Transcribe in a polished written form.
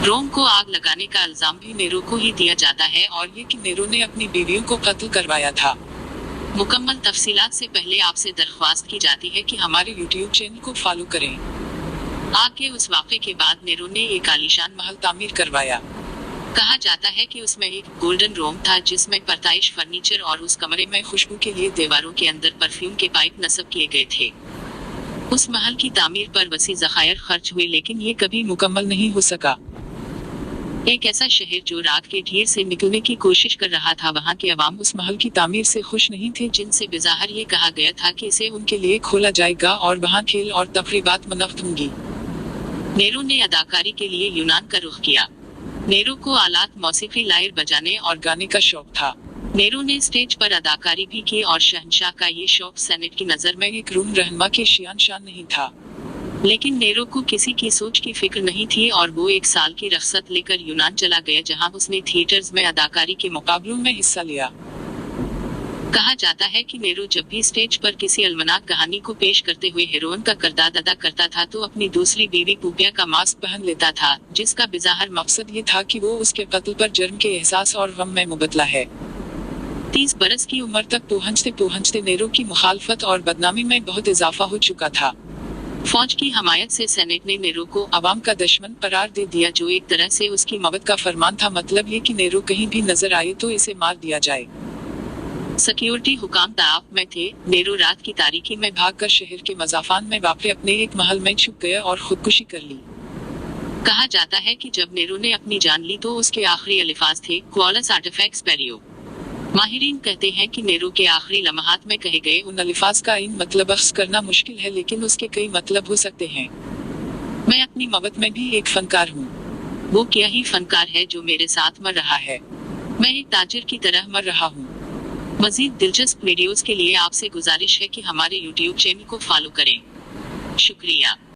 रोम को आग लगाने का इल्जाम भी नेरो को ही दिया जाता है और ये कि नेरो ने अपनी बीवियों को कत्ल करवाया था। मुकम्मल तफसीलात से पहले आपसे दरख्वास्त की जाती है कि हमारे YouTube चैनल को फॉलो करें। आग के उस वाक़े के बाद नेरो ने एक आलीशान महल तामीर करवाया। कहा जाता है कि उसमें एक गोल्डन रोम था जिसमें परताइश फर्नीचर और उस कमरे में खुशबू के लिए दीवारों के अंदर परफ्यूम के पाइप नस्ब किए गए थे। उस महल की तामीर पर वसी ज़खायर खर्च हुए लेकिन ये कभी मुकम्मल नहीं हो सका। एक ऐसा शहर जो रात के ढेर से निकलने की कोशिश कर रहा था, वहाँ के अवाम उस महल की तामीर से खुश नहीं थे, जिनसे बेज़ाहर ये कहा गया था कि इसे उनके लिए खोला जाएगा और वहाँ खेल और तकरीबात मुनक़्क़द होंगी। नेरो ने अदाकारी के लिए यूनान का रुख किया। नेरो को आलात मौसीकी लायर बजाने और गाने का शौक था। नेरो ने स्टेज पर अदाकारी भी की और शहंशाह का ये शौक सेनेट की नज़र में एक रूम रहनुमा के शान नहीं था। लेकिन नेरो को किसी की सोच की फिक्र नहीं थी और वो 1 साल की रख्सत लेकर यूनान चला गया, जहां उसने थिएटर्स में अदाकारी के मुकाबलों में हिस्सा लिया। कहा जाता है कि नेरो जब भी स्टेज पर किसी अलमनाक कहानी को पेश करते हुए हीरोइन का किरदार अदा करता था तो अपनी दूसरी बीवी पूपिया का मास्क पहन लेता था, जिसका बेज़ाहर मकसद ये था कि वो उसके कत्ल पर जुर्म के एहसास और गम में मुबतला है। 30 बरस की उम्र तक पहुंचते नेरो की मुखालफत और बदनामी में बहुत इजाफा हो चुका था। फौज की हमायत से सेनेट ने नेरो को अवाम का दुश्मन करार दे दिया, जो एक तरह से उसकी मौत का फरमान था। मतलब ये कि नेरो कहीं भी नजर आए तो इसे मार दिया जाए। सिक्योरिटी हुकाम ताब में थे। नेरो रात की तारीकी में भागकर शहर के मज़ाफान में वाक़े अपने एक महल में छुप गया और खुदकुशी कर ली। कहा जाता है कि जब नेरो ने अपनी जान ली तो उसके आखिरी अल्फाज थे, क्वालस आर्टिफैक्ट्स पेरियो। माहिरीन कहते हैं कि नेरो के आखिरी लम्हात में कहे गए उन अल्फाज का इन मतलब अख्स करना मुश्किल है, लेकिन उसके कई मतलब हो सकते हैं। मैं अपनी मौत में भी एक फनकार हूँ। वो क्या ही फनकार है जो मेरे साथ मर रहा है। मैं एक ताजिर की तरह मर रहा हूँ। मजीद दिलचस्प वीडियोस के लिए आपसे गुजारिश है कि हमारे YouTube चैनल को फॉलो करें। शुक्रिया।